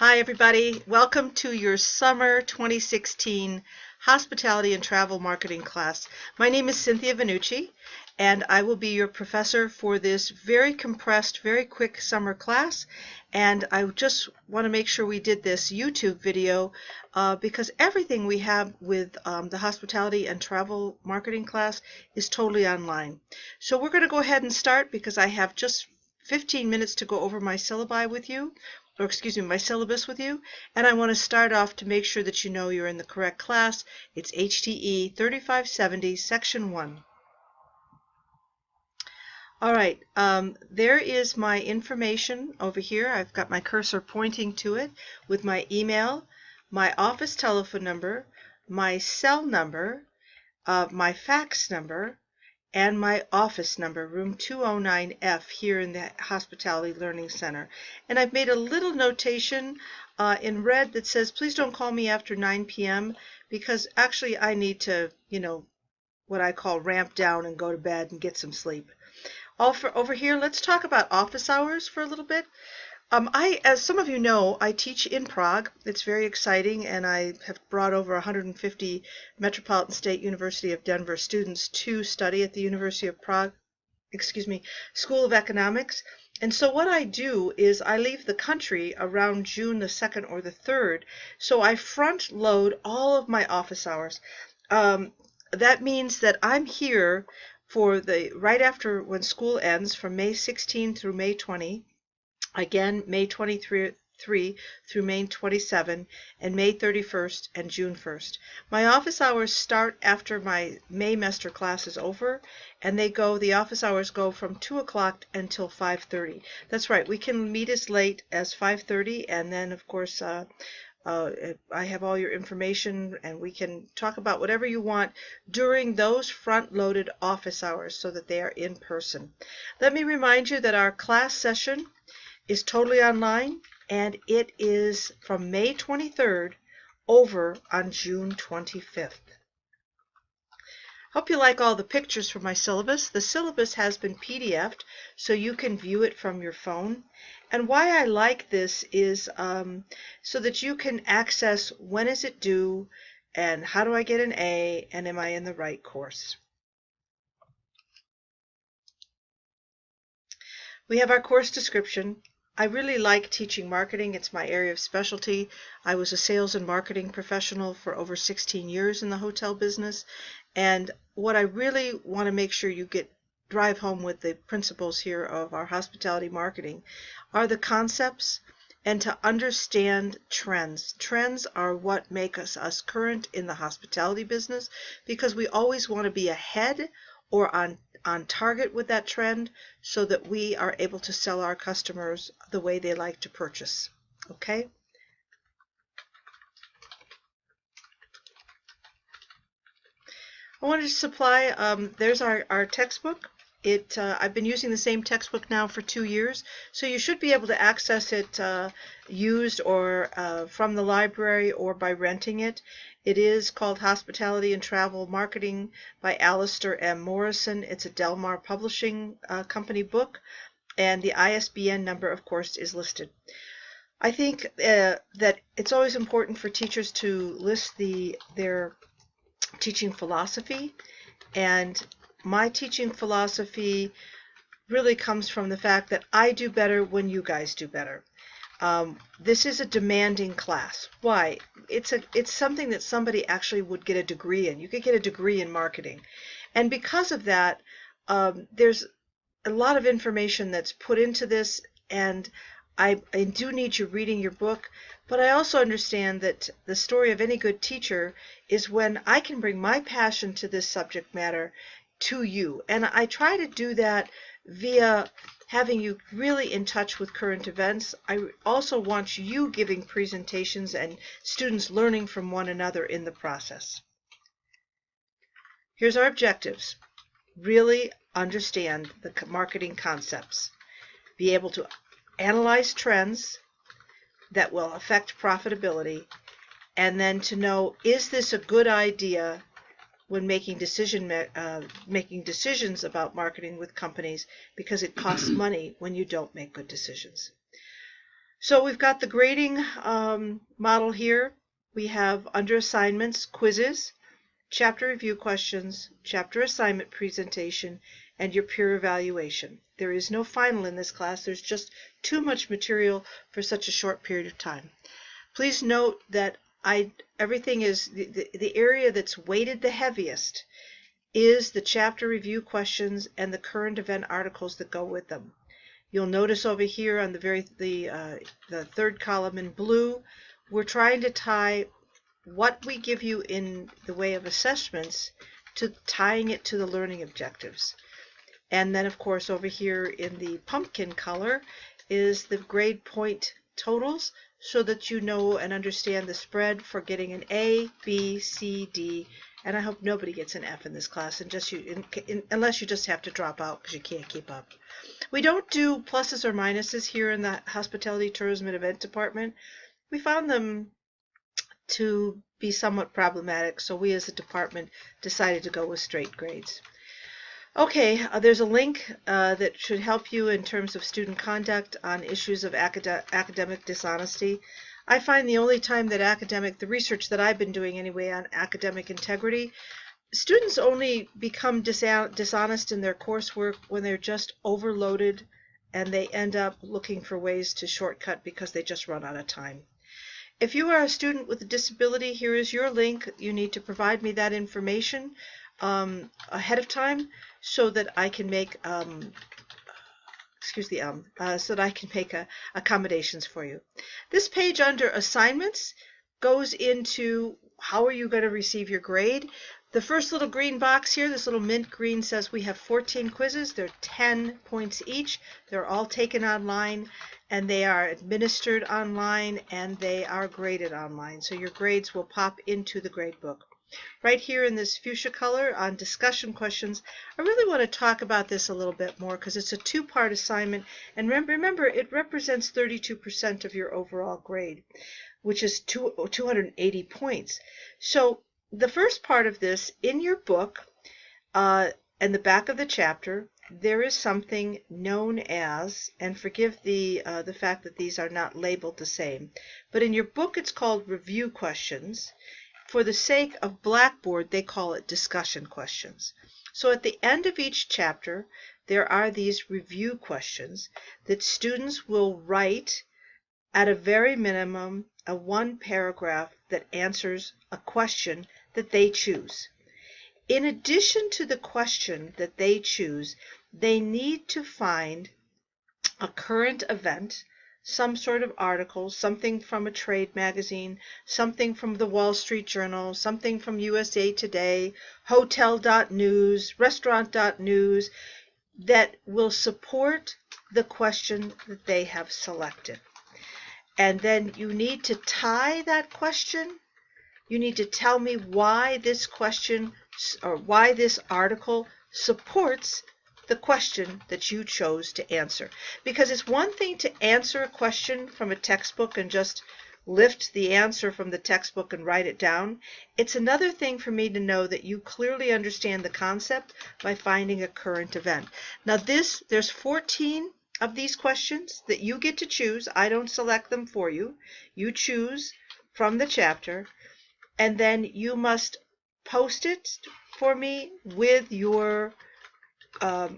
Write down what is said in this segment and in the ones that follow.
Hi everybody, welcome to your summer 2016 hospitality and travel marketing class. My name is Cynthia Vanucci and I will be your professor for this very compressed, very quick summer class. And I just want to make sure we did this YouTube video because everything we have with the hospitality and travel marketing class is totally online. So we're going to go ahead and start because I have just 15 minutes to go over my syllabi with you, or excuse me, my syllabus with you, and I want to start off to make sure that you know you're in the correct class. It's HTE 3570, Section 1. All right, there is my information over here. I've got my cursor pointing to it with my email, my office telephone number, my cell number, my fax number, and my office number, room 209F, here in the Hospitality Learning Center. And I've made a little notation in red that says, please don't call me after 9 p.m. because actually I need to, what I call ramp down and go to bed and get some sleep. Over here, let's talk about office hours for a little bit. As some of you know, I teach in Prague. It's very exciting, and I have brought over 150 Metropolitan State University of Denver students to study at the University of Prague, School of Economics. And so what I do is I leave the country around June the 2nd or the 3rd, so I front load all of my office hours. That means that I'm here for right after when school ends, from May 16 through May 20. Again, May 23 through May 27, and May 31st and June 1st. My office hours start after my Maymester class is over, and the office hours go from 2 o'clock until 5:30. That's right, we can meet as late as 5:30, and then, of course, I have all your information, and we can talk about whatever you want during those front-loaded office hours so that they are in person. Let me remind you that our class session is totally online, and it is from May 23rd over on June 25th. Hope you like all the pictures from my syllabus. The syllabus has been PDF'd so you can view it from your phone. And why I like this is so that you can access when is it due, and how do I get an A, and am I in the right course. We have our course description. I really like teaching marketing. It's my area of specialty. I was a sales and marketing professional for over 16 years in the hotel business. And what I really want to make sure you drive home with the principles here of our hospitality marketing are the concepts and to understand trends. Trends are what make us current in the hospitality business because we always want to be ahead or on target with that trend so that we are able to sell our customers the way they like to purchase. Okay? I wanted to supply, there's our textbook. I've been using the same textbook now for 2 years, so you should be able to access it used or from the library or by renting it. It is called Hospitality and Travel Marketing by Alistair M. Morrison. It's a Del Mar Publishing Company book, and the ISBN number, of course, is listed. I think that it's always important for teachers to list their teaching philosophy, and my teaching philosophy really comes from the fact that I do better when you guys do better. This is a demanding class. Why? It's something that somebody actually would get a degree in. You could get a degree in marketing. And because of that, there's a lot of information that's put into this, and I do need you reading your book, but I also understand that the story of any good teacher is when I can bring my passion to this subject matter to you. And I try to do that via having you really in touch with current events. I also want you giving presentations and students learning from one another in the process. Here's our objectives. Really understand the marketing concepts. Be able to analyze trends that will affect profitability, and then to know, is this a good idea when making decisions about marketing with companies, because it costs money when you don't make good decisions. So we've got the grading model here. We have under assignments, quizzes, chapter review questions, chapter assignment presentation, and your peer evaluation. There is no final in this class. There's just too much material for such a short period of time. Please note that everything is the area that's weighted the heaviest is the chapter review questions and the current event articles that go with them. You'll notice over here on the third column in blue, we're trying to tie what we give you in the way of assessments to tying it to the learning objectives. And then of course over here in the pumpkin color is the grade point totals so that you know and understand the spread for getting an A, B, C, D, and I hope nobody gets an F in this class, and unless you just have to drop out because you can't keep up. We don't do pluses or minuses here in the Hospitality, Tourism, and Event Department. We found them to be somewhat problematic, so we as a department decided to go with straight grades. Okay, there's a link that should help you in terms of student conduct on issues of academic dishonesty. I find the only time that the research that I've been doing anyway on academic integrity, students only become dishonest in their coursework when they're just overloaded and they end up looking for ways to shortcut because they just run out of time. If you are a student with a disability, here is your link. You need to provide me that information ahead of time so that I can make accommodations for you. This page under assignments goes into how are you going to receive your grade. The first little green box here, this little mint green, says we have 14 quizzes. They're 10 points each. They're all taken online, and they are administered online, and they are graded online. So your grades will pop into the grade book. Right here in this fuchsia color on discussion questions, I really want to talk about this a little bit more because it's a two-part assignment, and remember it represents 32% of your overall grade, which is 280 points. So the first part of this, in your book, in the back of the chapter, there is something known as, and forgive the fact that these are not labeled the same, but in your book it's called review questions. For the sake of Blackboard, they call it discussion questions. So at the end of each chapter, there are these review questions that students will write at a very minimum, a one paragraph that answers a question that they choose. In addition to the question that they choose, they need to find a current event, some sort of article, something from a trade magazine, something from the Wall Street Journal, something from USA Today, hotel.news, restaurant.news, that will support the question that they have selected. And then you need to tie that question. You need to tell me why this question or why this article supports the question that you chose to answer. Because it's one thing to answer a question from a textbook and just lift the answer from the textbook and write it down. It's another thing for me to know that you clearly understand the concept by finding a current event. Now there's 14 of these questions that you get to choose. I don't select them for you. You choose from the chapter, and then you must post it for me with your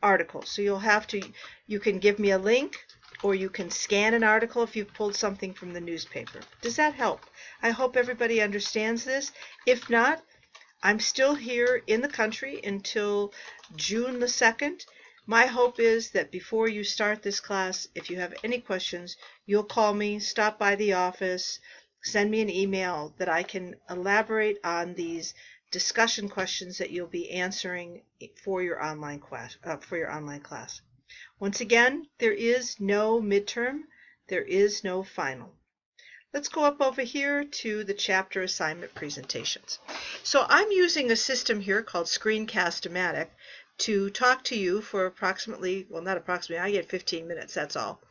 article. So you can give me a link, or you can scan an article if you've pulled something from the newspaper. Does that help? I hope everybody understands this. If not, I'm still here in the country until June the 2nd. My hope is that before you start this class, if you have any questions, you'll call me, stop by the office, send me an email that I can elaborate on these discussion questions that you'll be answering for your online class. Once again, there is no midterm, there is no final. Let's go up over here to the chapter assignment presentations. So I'm using a system here called Screencast-O-Matic to talk to you for approximately, well, not approximately, I get 15 minutes, that's all.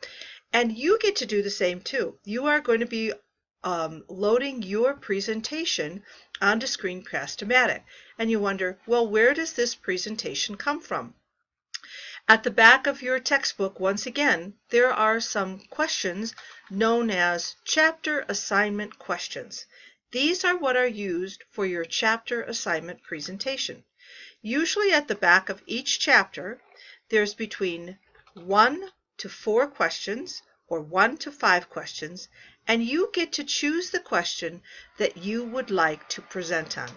And you get to do the same too. You are going to be loading your presentation onto Screencast-O-Matic. And you wonder, well, where does this presentation come from? At the back of your textbook, once again, there are some questions known as chapter assignment questions. These are what are used for your chapter assignment presentation. Usually at the back of each chapter, there's between 1 to 4 questions or 1 to 5 questions, and you get to choose the question that you would like to present on.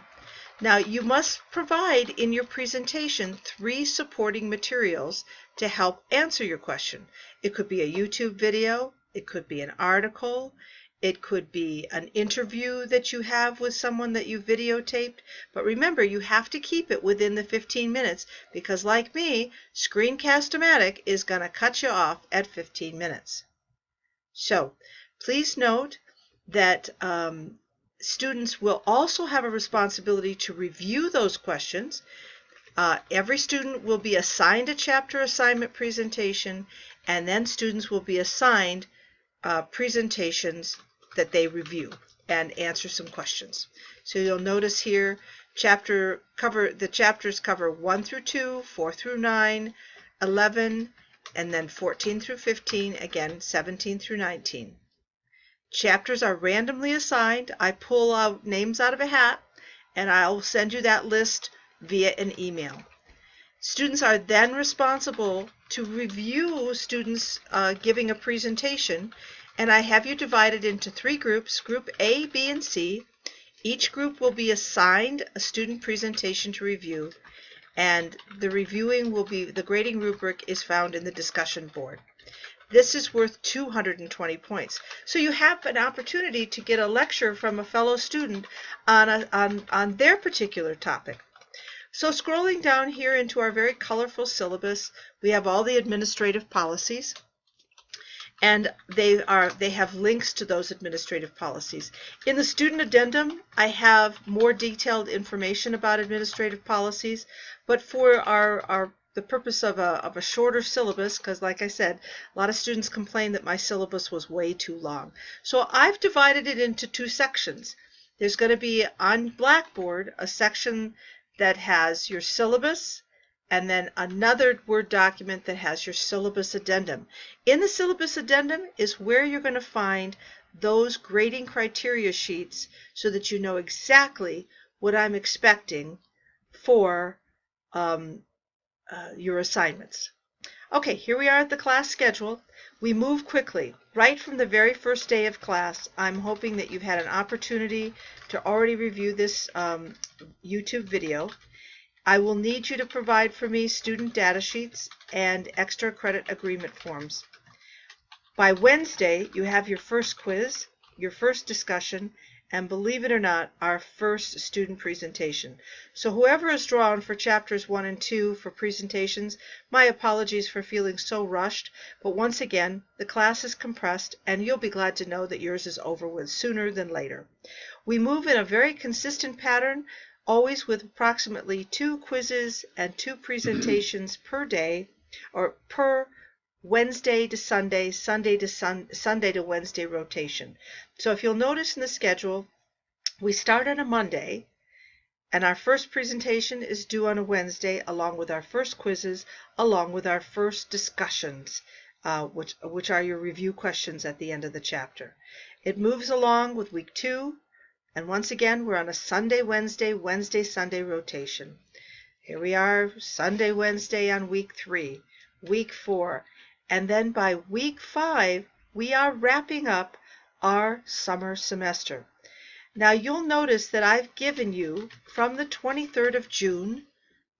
Now, you must provide in your presentation 3 supporting materials to help answer your question. It could be a YouTube video, it could be an article, it could be an interview that you have with someone that you videotaped. But remember, you have to keep it within the 15 minutes because, like me, Screencast-O-Matic is going to cut you off at 15 minutes. So, please note that students will also have a responsibility to review those questions. Every student will be assigned a chapter assignment presentation, and then students will be assigned presentations that they review and answer some questions. So you'll notice here the chapters cover 1 through 2, 4 through 9, 11, and then 14 through 15, again 17 through 19. Chapters are randomly assigned. I pull out names out of a hat, and I'll send you that list via an email. Students are then responsible to review students giving a presentation, and I have you divided into 3 groups, Group A, B, and C. Each group will be assigned a student presentation to review, and the grading rubric is found in the discussion board. This is worth 220 points. So you have an opportunity to get a lecture from a fellow student on their particular topic. So scrolling down here into our very colorful syllabus, we have all the administrative policies, and they have links to those administrative policies. In the student addendum, I have more detailed information about administrative policies, but for the purpose of a shorter syllabus, because like I said, a lot of students complain that my syllabus was way too long. So I've divided it into 2 sections. There's going to be on Blackboard a section that has your syllabus, and then another Word document that has your syllabus addendum. In the syllabus addendum is where you're going to find those grading criteria sheets so that you know exactly what I'm expecting for your assignments. Okay, here we are at the class schedule. We move quickly. Right from the very first day of class, I'm hoping that you've had an opportunity to already review this YouTube video. I will need you to provide for me student data sheets and extra credit agreement forms. By Wednesday, you have your first quiz, your first discussion, and believe it or not, our first student presentation. So whoever is drawn for chapters 1 and 2 for presentations, my apologies for feeling so rushed, but once again, the class is compressed, and you'll be glad to know that yours is over with sooner than later. We move in a very consistent pattern, always with approximately 2 quizzes and 2 presentations per day, or per Wednesday to Sunday, Sunday to Wednesday rotation. So if you'll notice in the schedule, we start on a Monday, and our first presentation is due on a Wednesday, along with our first quizzes, along with our first discussions, which are your review questions at the end of the chapter. It moves along with week 2, and once again, we're on a Sunday, Wednesday, Wednesday, Sunday rotation. Here we are, Sunday, Wednesday on week 3, week 4, and then by week 5, we are wrapping up our summer semester. Now you'll notice that I've given you from the 23rd of June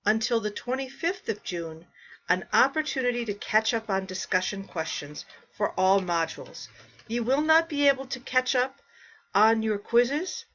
until the 25th of June an opportunity to catch up on discussion questions for all modules. You will not be able to catch up on your quizzes,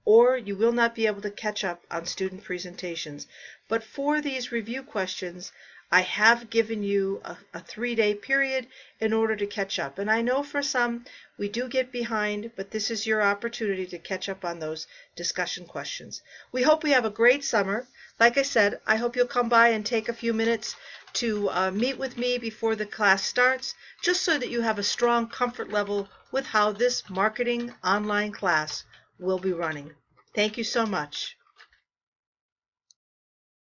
or you will not be able to catch up on student presentations. But for these review questions, I have given you a 3-day period in order to catch up. And I know for some we do get behind, but this is your opportunity to catch up on those discussion questions. We hope we have a great summer. Like I said, I hope you'll come by and take a few minutes to meet with me before the class starts, just so that you have a strong comfort level with how this marketing online class will be running. Thank you so much.